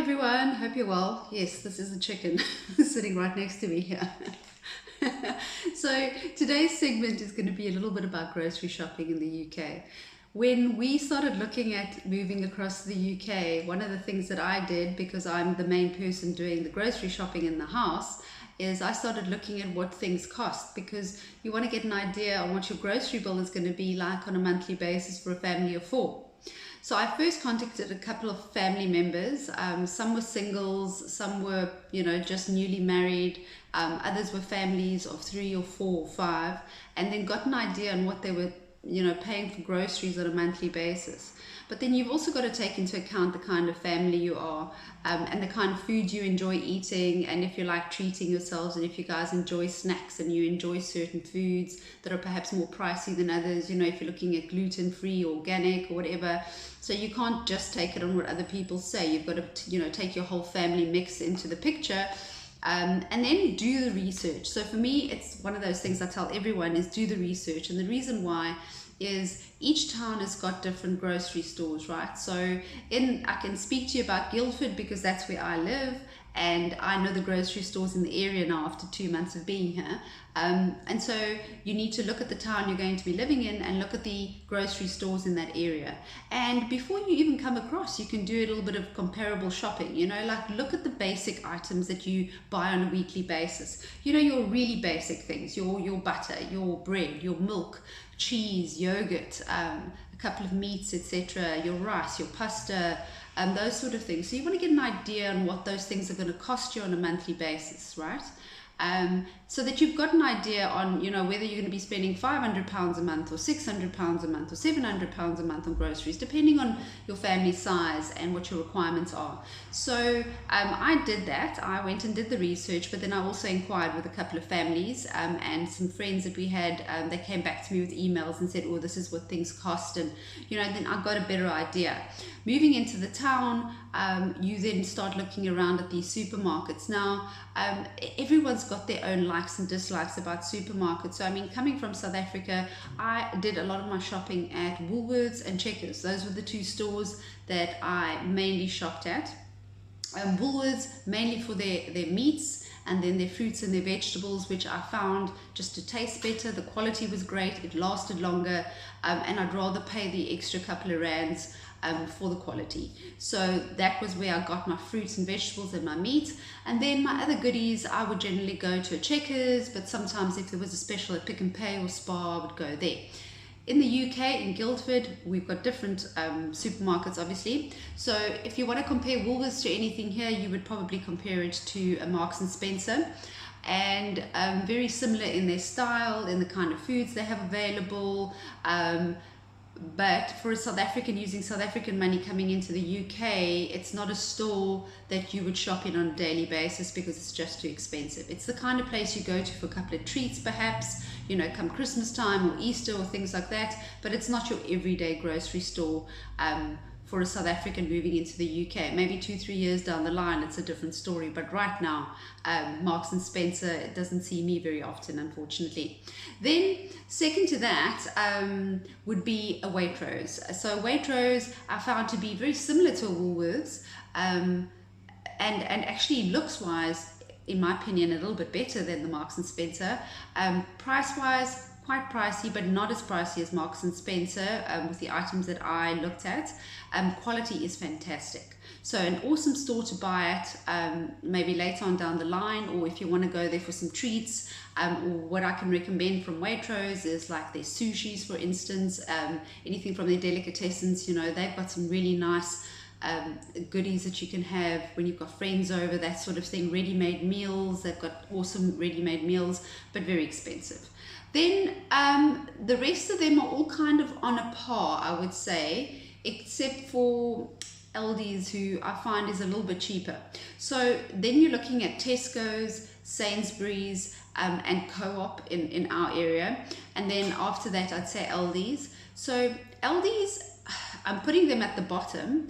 everyone, hope you're well. Yes, this is a chicken sitting right next to me here. So today's segment is going to be a little bit about grocery shopping in the UK. When we started looking at moving across the UK, one of the things that I did, because I'm the main person doing the grocery shopping in the house, is I started looking at what things cost, because you want to get an idea on what your grocery bill is going to be like on a monthly basis for a family of four. So I first contacted a couple of family members. Some were singles, some were, just newly married. Others were families of three or four or five, and then got an idea on what they were, paying for groceries on a monthly basis. But then you've also got to take into account the kind of family you are, and the kind of food you enjoy eating, and if you like treating yourselves, and if you guys enjoy snacks and you enjoy certain foods that are perhaps more pricey than others, if you're looking at gluten-free, organic or whatever. So you can't just take it on what other people say. You've got to, take your whole family mix into the picture. And then do the research. So for me, it's one of those things I tell everyone is do the research. And the reason why is each town has got different grocery stores, right? So I can speak to you about Guildford because that's where I live, and I know the grocery stores in the area now after 2 months of being here. And so you need to look at the town you're going to be living in and look at the grocery stores in that area. And before you even come across, you can do a little bit of comparable shopping, like look at the basic items that you buy on a weekly basis. Your really basic things, your butter, your bread, your milk, cheese, yogurt, a couple of meats, etc., your rice, your pasta, those sort of things. So you want to get an idea on what those things are going to cost you on a monthly basis, right? So that you've got an idea on, whether you're going to be spending £500 a month or £600 a month or £700 a month on groceries, depending on your family size and what your requirements are. So I did that. I went and did the research, but then I also inquired with a couple of families and some friends that we had. They came back to me with emails and said, oh, this is what things cost. And, then I got a better idea. Moving into the town, you then start looking around at these supermarkets. Now, everyone's got their own likes and dislikes about supermarkets. So, coming from South Africa, I did a lot of my shopping at Woolworths and Checkers. Those were the two stores that I mainly shopped at. Woolworths mainly for their meats, and then their fruits and their vegetables, which I found just to taste better. The quality was great, it lasted longer, and I'd rather pay the extra couple of rands for the quality. So that was where I got my fruits and vegetables and my meat. And then my other goodies, I would generally go to a Checkers, but sometimes if there was a special at Pick n Pay or Spar, I would go there. In the UK, in Guildford, we've got different supermarkets, obviously. So if you want to compare Woolworths to anything here, you would probably compare it to a Marks and Spencer. And very similar in their style, in the kind of foods they have available. But for a South African using South African money coming into the UK, it's not a store that you would shop in on a daily basis because it's just too expensive. It's the kind of place you go to for a couple of treats perhaps, come Christmas time or Easter or things like that, but it's not your everyday grocery store for a South African moving into the UK. Maybe 2-3 years down the line, it's a different story. But right now, Marks and Spencer, it doesn't see me very often, unfortunately. Then, second to that, would be a Waitrose. So Waitrose I found to be very similar to a Woolworths, and actually looks-wise, in my opinion, a little bit better than the Marks and Spencer. Price-wise, quite pricey, but not as pricey as Marks and Spencer with the items that I looked at. Quality is fantastic. So an awesome store to buy it maybe later on down the line, or if you want to go there for some treats. Or what I can recommend from Waitrose is like their sushis, for instance, anything from their delicatessens. They've got some really nice goodies that you can have when you've got friends over, that sort of thing. Ready-made meals, they've got awesome ready-made meals, but very expensive. Then the rest of them are all kind of on a par, I would say, except for Aldi's, who I find is a little bit cheaper. So then you're looking at Tesco's, Sainsbury's, and Co-op in our area. And then after that, I'd say Aldi's. So Aldi's, I'm putting them at the bottom,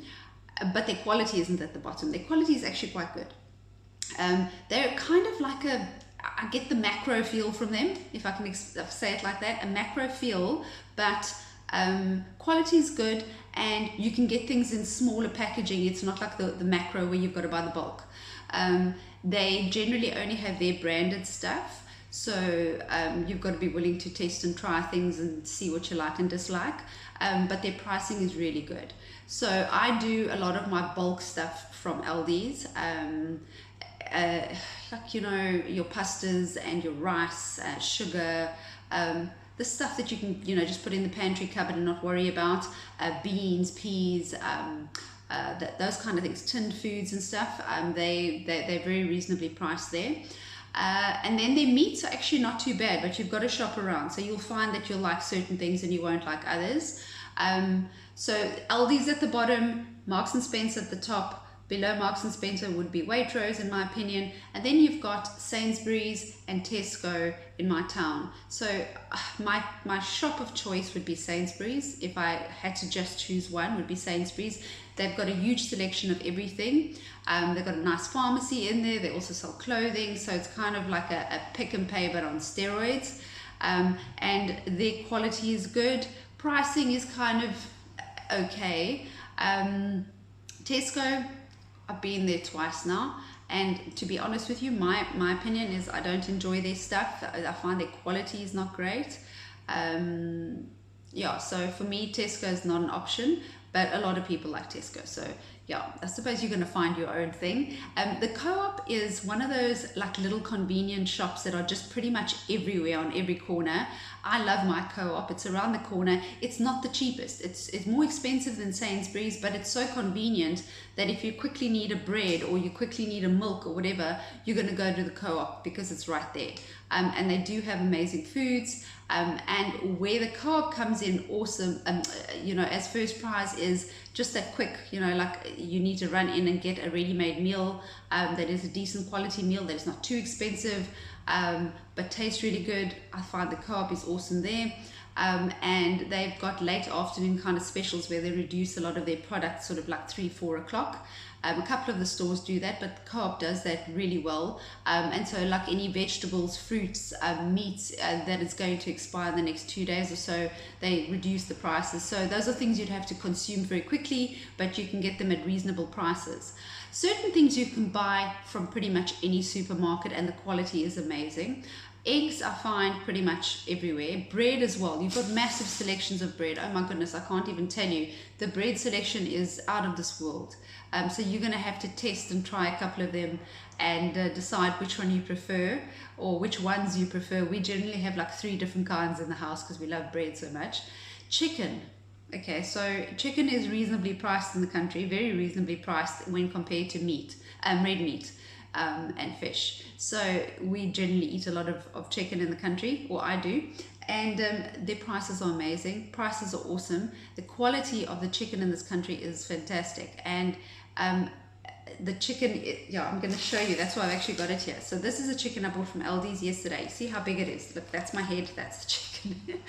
but their quality isn't at the bottom. Their quality is actually quite good. They're kind of like I get the macro feel from them, if I can say it like that, a macro feel, but Quality is good, and you can get things in smaller packaging. It's not like the macro where you've got to buy the bulk. They generally only have their branded stuff, so you've got to be willing to test and try things and see what you like and dislike, but their pricing is really good. So I do a lot of my bulk stuff from Aldi's, like, you know, your pastas and your rice, sugar, the stuff that you can, you know, just put in the pantry cupboard and not worry about, beans, peas, those kind of things, tinned foods and stuff. They're very reasonably priced there. And then their meats are actually not too bad, but you've got to shop around. So you'll find that you'll like certain things and you won't like others. So Aldi's at the bottom, Marks and Spencer at the top. Below Marks and Spencer would be Waitrose, in my opinion. And then you've got Sainsbury's and Tesco in my town. So my shop of choice would be Sainsbury's. If I had to just choose one, would be Sainsbury's. They've got a huge selection of everything. They've got a nice pharmacy in there. They also sell clothing. So it's kind of like a pick and pay, but on steroids. And their quality is good. Pricing is kind of okay. Tesco, I've been there twice now, and to be honest with you, my opinion is I don't enjoy their stuff. I find their quality is not great. Yeah, so for me, Tesco is not an option, but a lot of people like Tesco. So yeah, I suppose you're going to find your own thing. The Co-op is one of those like little convenient shops that are just pretty much everywhere on every corner. I love my Co-op. It's around the corner. It's not the cheapest. It's more expensive than Sainsbury's, but it's so convenient that if you quickly need a bread or you quickly need a milk or whatever, you're going to go to the Co-op because it's right there. And they do have amazing foods. And where the Co-op comes in awesome, you know, as first prize is just that quick, you know, like you need to run in and get a ready-made meal that is a decent quality meal, that is not too expensive, but tastes really good. I find the Co-op is awesome there. And they've got late afternoon kind of specials where they reduce a lot of their products sort of like 3-4 o'clock. A couple of the stores do that, but Co-op does that really well. And so like any vegetables, fruits, meats that is going to expire in the next 2 days or so, they reduce the prices. So those are things you'd have to consume very quickly, but you can get them at reasonable prices. Certain things you can buy from pretty much any supermarket and the quality is amazing. Eggs I find pretty much everywhere. Bread as well. You've got massive selections of bread. Oh my goodness, I can't even tell you. The bread selection is out of this world. So you're going to have to test and try a couple of them and decide which one you prefer or which ones you prefer. We generally have like 3 different kinds in the house because we love bread so much. Chicken. Okay, so chicken is reasonably priced in the country, very reasonably priced when compared to meat, red meat. And fish. So we generally eat a lot of chicken in the country, or I do, and their prices are amazing. Prices are awesome. The quality of the chicken in this country is fantastic, and the chicken, yeah, I'm going to show you. That's why I've actually got it here. So this is a chicken I bought from Aldi's yesterday. See how big it is? Look, that's my head. That's the chicken.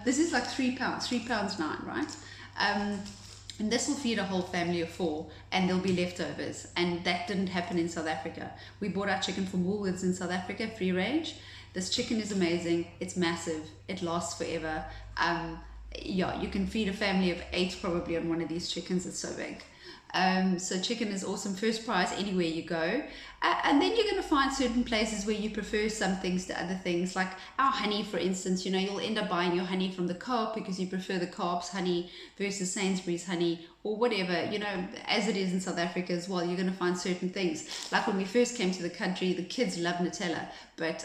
This is like £3, £3.9, right? And this will feed a whole family of 4, and there'll be leftovers. And that didn't happen in South Africa. We bought our chicken from Woolworths in South Africa, free range. This chicken is amazing. It's massive. It lasts forever. Yeah, you can feed a family of 8 probably on one of these chickens. It's so big. So chicken is awesome, first prize anywhere you go. And then you're going to find certain places where you prefer some things to other things, like our honey, for instance. You know, you'll end up buying your honey from the Co-op because you prefer the Co-op's honey versus Sainsbury's honey or whatever, you know, as it is in South Africa as well. You're going to find certain things. Like when we first came to the country, the kids love Nutella, but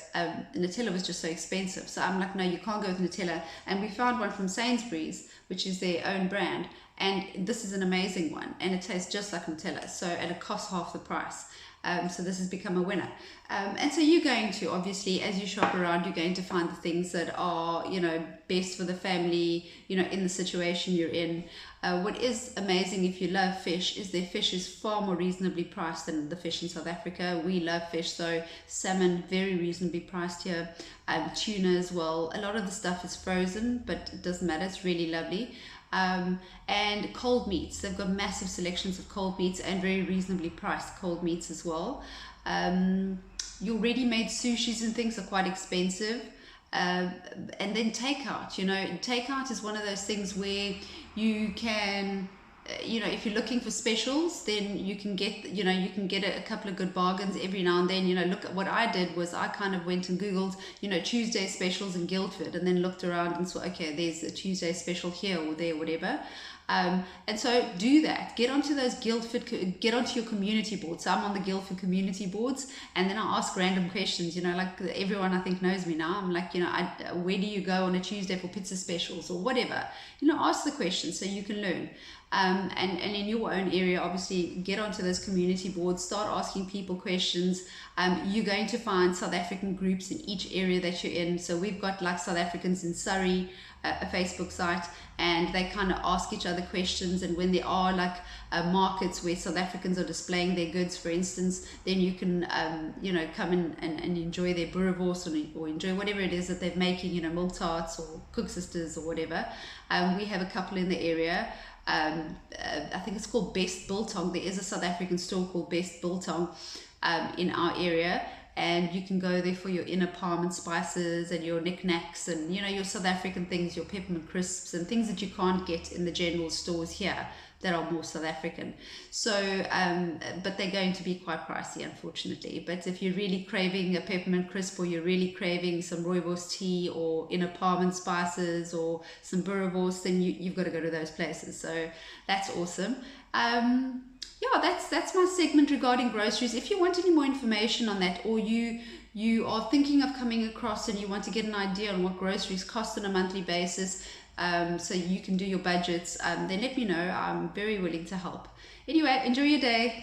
Nutella was just so expensive. So I'm like, no, you can't go with Nutella. And we found one from Sainsbury's, which is their own brand. And this is an amazing one, and it tastes just like Nutella, so and it costs half the price. So this has become a winner. And so you're going to, obviously, as you shop around, you're going to find the things that are, you know, best for the family, you know, in the situation you're in. What is amazing if you love fish is their fish is far more reasonably priced than the fish in South Africa. We love fish, so salmon, very reasonably priced here. Tuna as well. A lot of the stuff is frozen, but it doesn't matter. It's really lovely. And cold meats. They've got massive selections of cold meats and very reasonably priced cold meats as well. Your ready-made sushis and things are quite expensive. and then takeout. Takeout is one of those things where you can, if you're looking for specials, then you can get a couple of good bargains every now and then. Look at what I did was I kind of went and Googled, Tuesday specials in Guildford, and then looked around and saw, okay, there's a Tuesday special here or there, whatever. And so do that. Get onto those get onto your community boards. So I'm on the Guildford community boards, and then I ask random questions. Like everyone I think knows me now. I'm like, where do you go on a Tuesday for pizza specials or whatever? Ask the questions so you can learn. And in your own area, obviously, get onto those community boards, start asking people questions. You're going to find South African groups in each area that you're in. So we've got like South Africans in Surrey, a Facebook site, and they kind of ask each other questions. And when there are like markets where South Africans are displaying their goods, for instance, then you can come in and enjoy their boerewors or enjoy whatever it is that they're making, milk tarts or cook sisters or whatever. We have a couple in the area. I think it's called Best Biltong. There is a South African store called Best Biltong in our area, and you can go there for your inner palm and spices and your knickknacks and your South African things, your peppermint crisps and things that you can't get in the general stores here that are more South African. So, but they're going to be quite pricey, unfortunately. But if you're really craving a peppermint crisp, or you're really craving some rooibos tea or inner palm and spices or some boerewors, then you've got to go to those places. So that's awesome. That's my segment regarding groceries. If you want any more information on that, or you are thinking of coming across and you want to get an idea on what groceries cost on a monthly basis, so you can do your budgets, then let me know. I'm very willing to help. Anyway, enjoy your day.